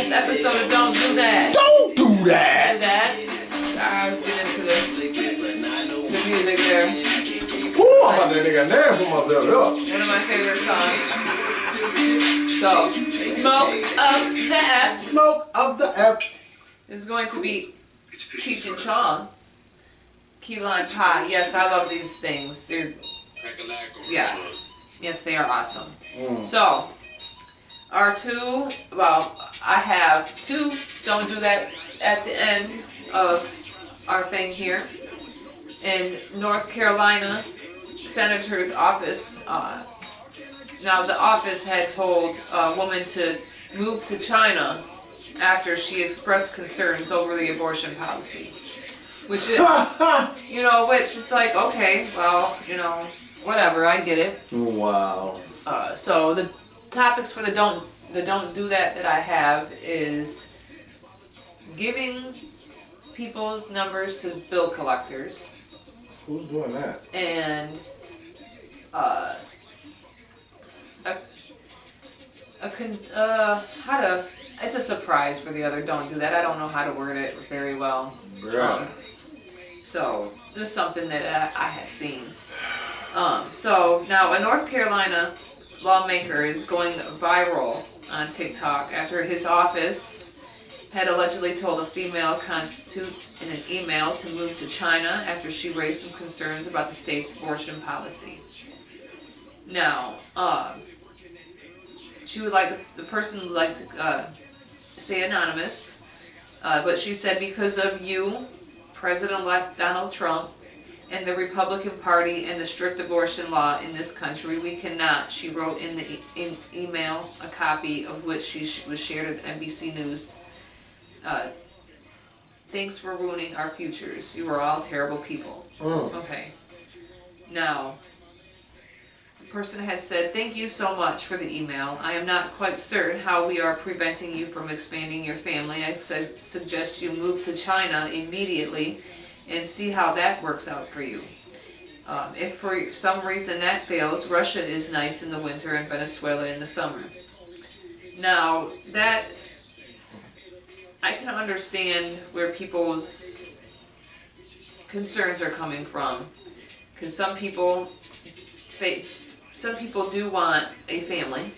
this episode of Don't Do That. Don't do that. Do that. Let's get into the music there. Ooh, I'm about to nigga name for myself up. One of my favorite songs. So, Smoke of the App. Smoke of the app. This is going to be Cheech and Chong. Key lime pie. Yes, I love these things. They're yes, they are awesome. So, our two. Well, I have two. Don't do that at the end of our thing here. In North Carolina Senator's office. Now, the office had told a woman to move to China after she expressed concerns over the abortion policy. Which is, which it's like, okay, well, whatever, I get it. Wow. So the topics for the don't do that I have is giving people's numbers to bill collectors. Who's doing that? And it's a surprise for the other don't do that. I don't know how to word it very well. So this is something that I had seen. So now a North Carolina lawmaker is going viral on TikTok after his office had allegedly told a female constitute in an email to move to China after she raised some concerns about the state's abortion policy. Now, the person would like to stay anonymous, but she said, because of you, President-elect Donald Trump, and the Republican Party and the strict abortion law in this country, we cannot, she wrote in the email, a copy of which she was shared with NBC News. Thanks for ruining our futures. You are all terrible people. Okay. Now, the person has said, thank you so much for the email. I am not quite certain how we are preventing you from expanding your family. I suggest you move to China immediately and see how that works out for you. If for some reason that fails, Russia is nice in the winter and Venezuela in the summer. Now, that I can understand where people's concerns are coming from, because some people do want a family,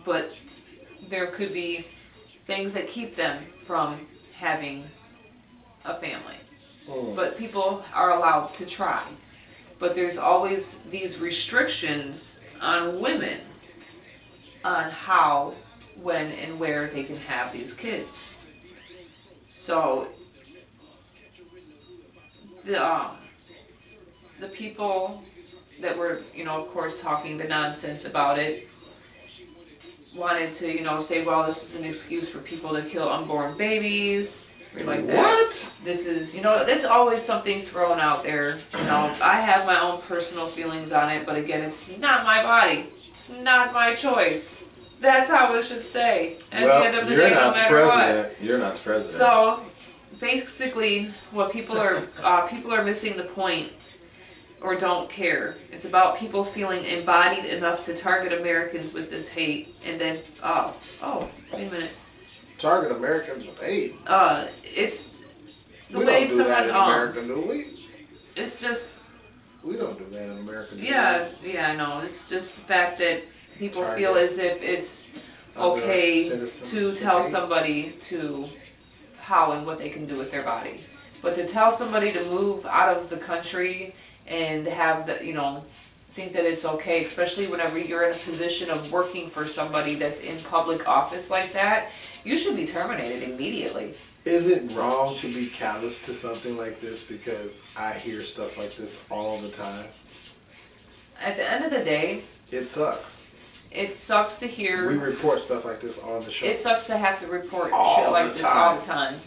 but there could be things that keep them from having a family. But people are allowed to try. But there's always these restrictions on women on how, when, and where they can have these kids. So the people that were, of course, talking the nonsense about it wanted to, say, well, this is an excuse for people to kill unborn babies. Like that. What? This is, that's always something thrown out there. I have my own personal feelings on it, but again, it's not my body. It's not my choice. That's how it should stay. At the end of the day, no matter what. You're not the president. So, basically, what people are missing the point, or don't care. It's about people feeling embodied enough to target Americans with this hate, and then, wait a minute. Target Americans with hate? It's the we way don't do someone, that in America, do we? It's just... We don't do that in America, do we? Yeah, I know. It's just the fact that people feel as if it's okay to tell somebody to how and what they can do with their body. But to tell somebody to move out of the country and have the, think that it's okay, especially whenever you're in a position of working for somebody that's in public office like that, you should be terminated immediately. Is it wrong to be callous to something like this? Because I hear stuff like this all the time. At the end of the day, it sucks. It sucks to hear. We report stuff like this on the show. It sucks to have to report shit like this all the time.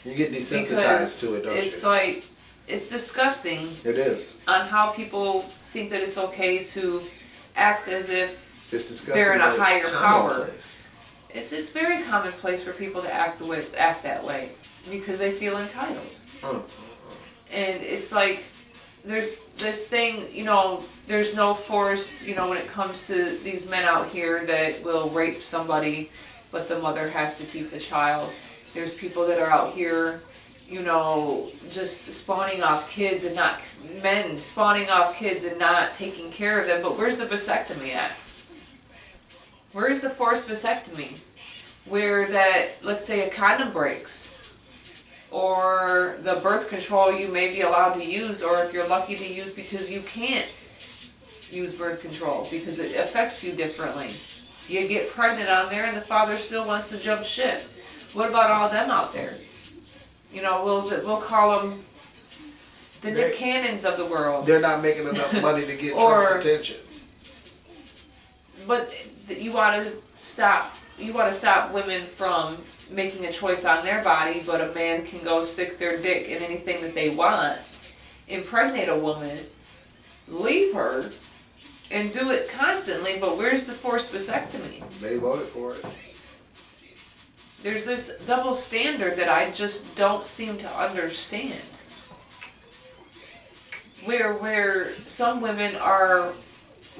You get desensitized to it, don't you? It's like, it's disgusting. It is. On how people think that it's okay to act as if they're in a higher power. It's very commonplace for people to act that way because they feel entitled. And it's like there's this thing, there's no force, when it comes to these men out here that will rape somebody but the mother has to keep the child. There's people that are out here, you know, just spawning off kids and not, men spawning off kids and not taking care of them. But where's the vasectomy at? Where's the forced vasectomy? Where that, let's say a condom breaks, or the birth control you may be allowed to use, or if you're lucky to use because you can't use birth control because it affects you differently. You get pregnant on there and the father still wants to jump ship. What about all them out there? You know, we'll call them the Nick Cannons of the world. They're not making enough money to get Trump's attention. But you want to stop. You want to stop women from making a choice on their body, but a man can go stick their dick in anything that they want, impregnate a woman, leave her, and do it constantly. But where's the forced vasectomy? They voted for it. There's this double standard that I just don't seem to understand. Where some women are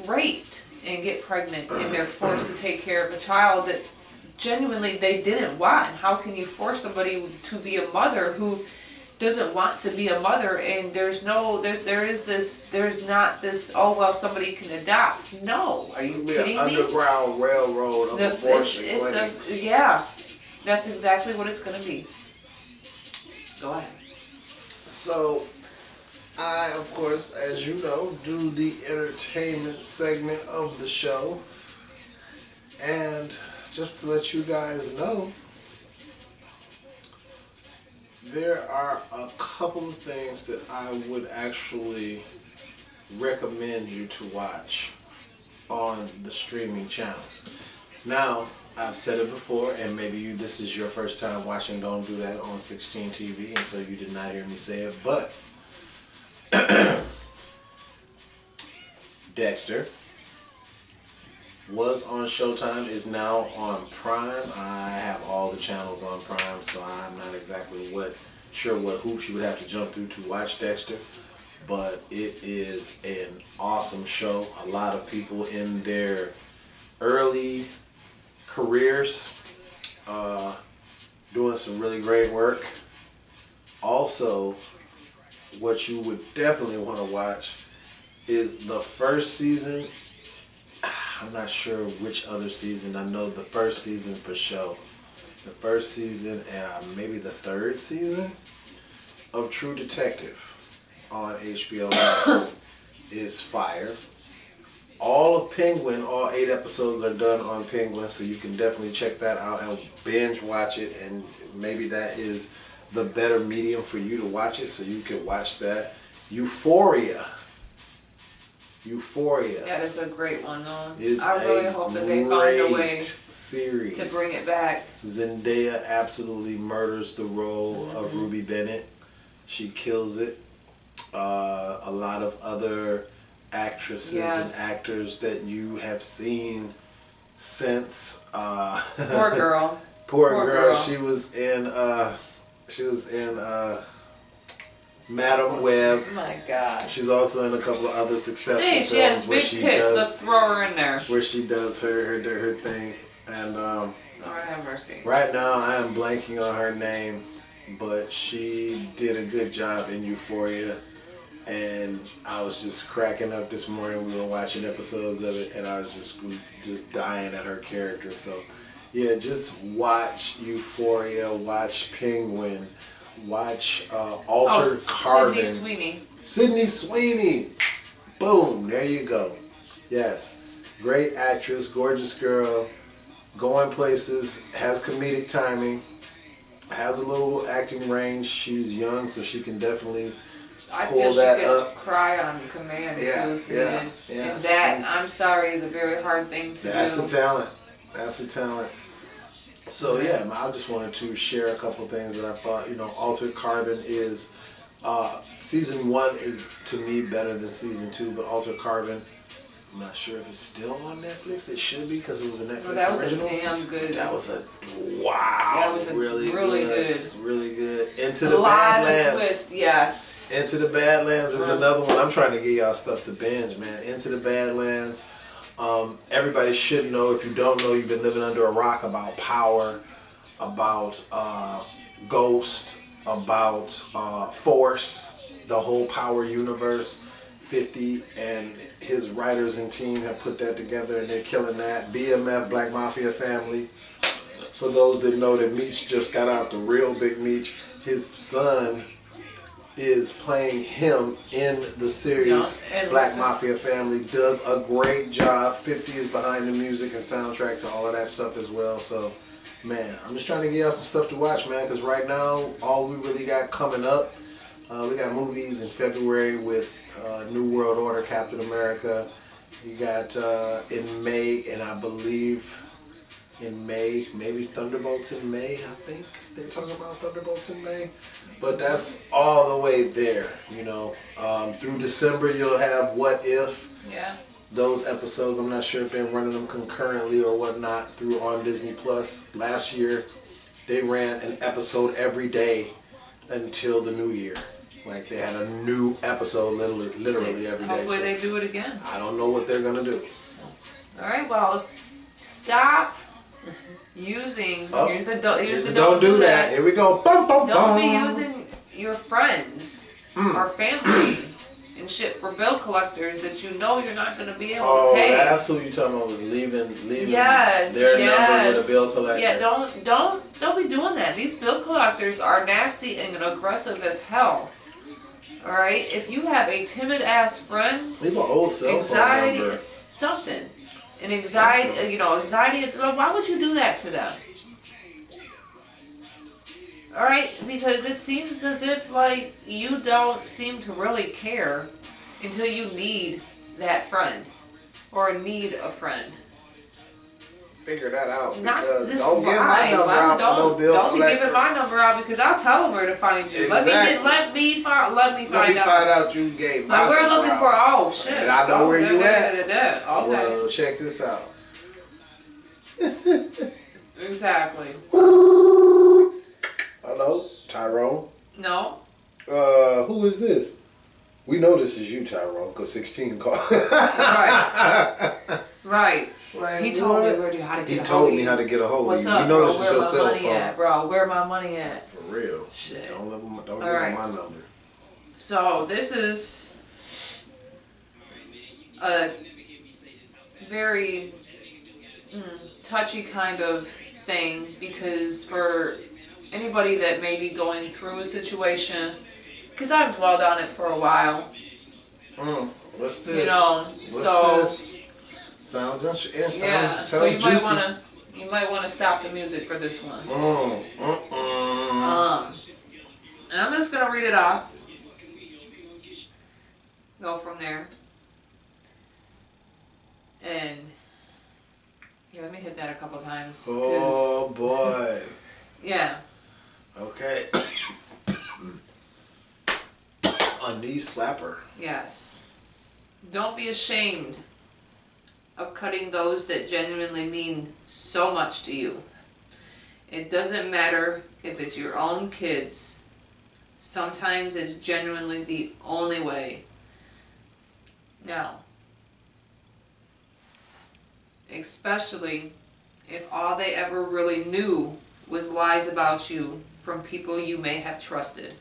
raped and get pregnant and they're forced to take care of a child that genuinely they didn't want. How can you force somebody to be a mother who doesn't want to be a mother? And there's not this, oh well, somebody can adopt. No, are you kidding me? Underground railroad of abortion clinics. Yeah, that's exactly what it's going to be. Go ahead. So, I, of course, as you know, do the entertainment segment of the show. And just to let you guys know, there are a couple of things that I would actually recommend you to watch on the streaming channels. Now, I've said it before, and maybe this is your first time watching Don't Do That on 16 TV, and so you did not hear me say it, but Dexter was on Showtime, is now on Prime. I have all the channels on Prime, so I'm not exactly sure what hoops you would have to jump through to watch Dexter, but it is an awesome show. A lot of people in their early careers doing some really great work. Also, what you would definitely want to watch is the first season. I'm not sure which other season. I know the first season for sure. The first season and maybe the third season of True Detective on HBO Max is fire. All of Penguin, all 8 episodes are done on Penguin, so you can definitely check that out and binge watch it, and maybe that is the better medium for you to watch it, so you can watch that. Euphoria. That is a great one, though. I really hope that they find a way series to bring it back. Zendaya absolutely murders the role of Ruby Bennett. She kills it. A lot of other actresses and actors that you have seen since. Poor girl. Poor girl. She was in Madam Web. Oh my God. She's also in a couple of other successful films. She has big tits. Let's throw her in there. Where she does her thing. And Lord have mercy. right now I am blanking on her name, but she did a good job in Euphoria. And I was just cracking up this morning. We were watching episodes of it, and I was just dying at her character. So, yeah, just watch Euphoria, watch Penguin, watch Altered Carbon. Sydney Sweeney. Boom, there you go. Yes, great actress, gorgeous girl, going places, has comedic timing, has a little acting range. She's young, so she can definitely pull that up. Cry on command. Yeah. And that, I'm sorry, is a very hard thing to do. That's a talent. That's a talent. So yeah, I just wanted to share a couple things that I thought, Altered Carbon is, season 1 is to me better than season 2, but Altered Carbon, I'm not sure if it's still on Netflix. It should be, because it was a Netflix original. That was a damn good. That was a wow. That was a really good. Really good. Into the Badlands. Twist, yes. Into the Badlands is another one. I'm trying to get y'all stuff to binge, man. Into the Badlands. Everybody should know. If you don't know, you've been living under a rock, about Power, about Ghost, about Force, the whole Power universe. 50 and his writers and team have put that together, and they're killing that. BMF, Black Mafia Family. For those that know that Meech just got out, the real Big Meech, his son is playing him in the series. Black Mafia Family does a great job. 50 is behind the music and soundtrack to all of that stuff as well. So, man, I'm just trying to get y'all some stuff to watch, man, because right now, all we really got coming up, we got movies in February with New World Order, Captain America. You got in May, and I believe in May, maybe Thunderbolts in May, I think they're talking about Thunderbolts in May. But that's all the way there, you know. Through December, you'll have What If. Yeah. Those episodes, I'm not sure if they're running them concurrently or whatnot through on Disney Plus. Last year, they ran an episode every day until the new year. Like, they had a new episode literally every day. Hopefully they do it again. I don't know what they're going to do. All right, well, stop using... Here's the don't do that. Here we go. Bum, bum, don't be using your friends or family and shit for bill collectors that you know you're not going to be able to pay. Oh, that's who you talking about, was leaving yes, their number with a bill collector. Yeah, don't be doing that. These bill collectors are nasty and aggressive as hell. All right, if you have a timid ass friend, leave an old cell phone number. Something, an anxiety, anxiety. Why would you do that to them? All right, because it seems as if like you don't seem to really care until you need that friend or need a friend. Figure that out. Not just don't give my number out for no bill Don't collector. be giving my number out because I'll tell them where to find you. Exactly. Let me find out you gave my number. We're looking for. Oh shit! And I know where you at. Okay. Well, check this out. Exactly. Hello, Tyrone. No. Who is this? We know this is you, Tyrone, because 16 called. Right. Right. Like, he told me how to get a hold of you. He told me how to get a hold of you. What's up, you know bro? this is your cell phone. At, bro? Where my money at? For real. Shit. Don't give them my number. So this is a very touchy kind of thing, because for anybody that may be going through a situation, because I've dwelled on it for a while. What's this? What's this? Sounds so you might want to stop the music for this one. And I'm just gonna read it off. Go from there. And here, let me hit that a couple times. Oh boy. Yeah. Okay. A knee slapper. Yes. Don't be ashamed of cutting those that genuinely mean so much to you. It doesn't matter if it's your own kids. Sometimes it's genuinely the only way. Now, especially if all they ever really knew was lies about you from people you may have trusted.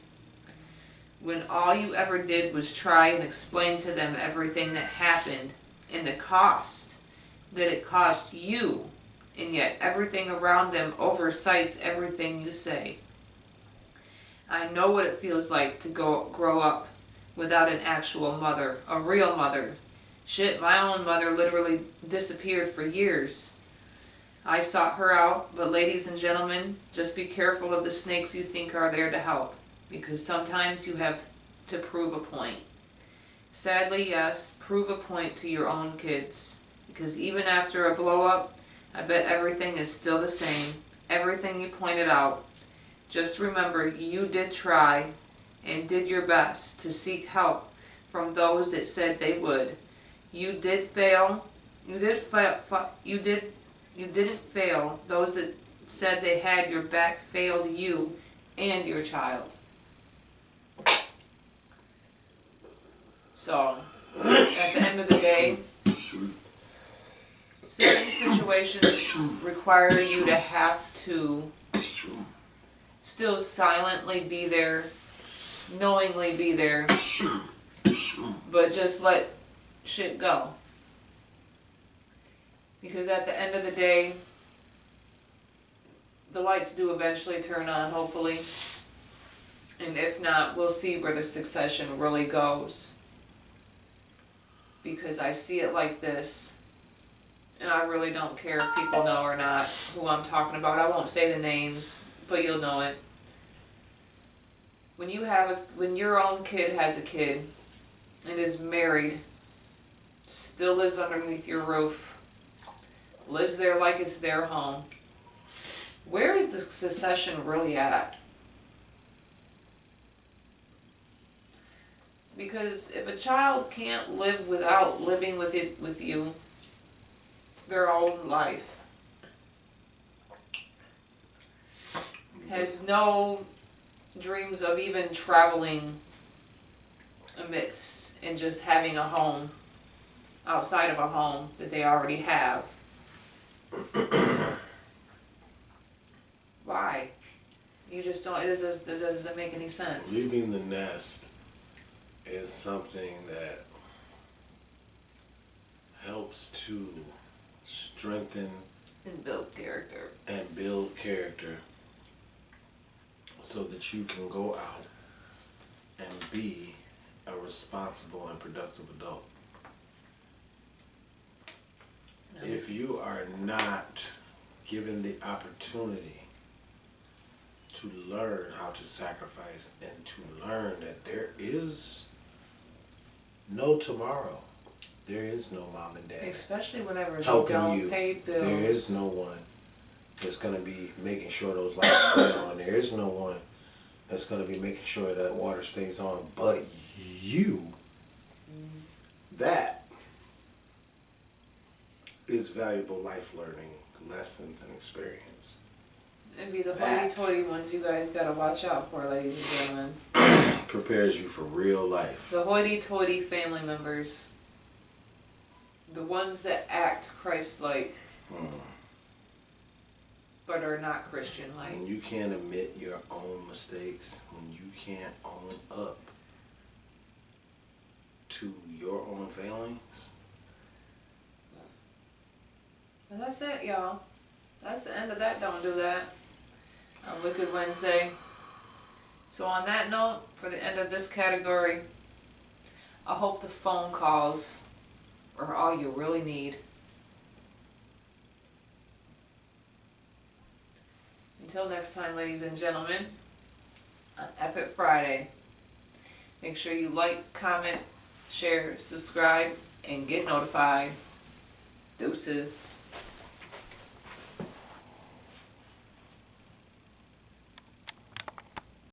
When all you ever did was try and explain to them everything that happened and the cost that it cost you, and yet everything around them oversights everything you say. I know what it feels like to grow up without an actual mother, a real mother. Shit, my own mother literally disappeared for years. I sought her out, but ladies and gentlemen, just be careful of the snakes you think are there to help, because sometimes you have to prove a point. Sadly, yes, prove a point to your own kids, because even after a blow up, I bet everything is still the same. Everything you pointed out. Just remember, you did try and did your best to seek help from those that said they would. You did fail. You didn't fail. Those that said they had your back failed you and your child. So, at the end of the day, certain situations require you to have to still silently be there, knowingly be there, but just let shit go. Because at the end of the day, the lights do eventually turn on, hopefully. And if not, we'll see where the succession really goes. Because I see it like this, and I really don't care if people know or not who I'm talking about. I won't say the names, but you'll know it. When your own kid has a kid and is married, still lives underneath your roof, lives there like it's their home, where is the succession really at? Because if a child can't live without living with you their own life, has no dreams of even traveling amidst and just having a home outside of a home that they already have, why? You just don't, it doesn't make any sense. Leaving the nest is something that helps to strengthen And build character. So that you can go out and be a responsible and productive adult. No. If you are not given the opportunity to learn how to sacrifice and to learn that there is no tomorrow, there is no mom and dad, especially whenever they helping don't you, pay bills. there is no one that's going to be making sure those lights stay on. There is no one that's going to be making sure that water stays on but you. That is valuable life learning lessons and experience. It'd be the hoity-toity ones you guys gotta watch out for, ladies and gentlemen. Prepares you for real life. The hoity-toity family members. The ones that act Christ-like, but are not Christian-like. When you can't admit your own mistakes, when you can't own up to your own failings. And that's it, y'all. That's the end of that. Don't do that. On Wicked Wednesday. So on that note, for the end of this category, I hope the phone calls are all you really need. Until next time, ladies and gentlemen, on Epic Friday, make sure you like, comment, share, subscribe, and get notified. Deuces.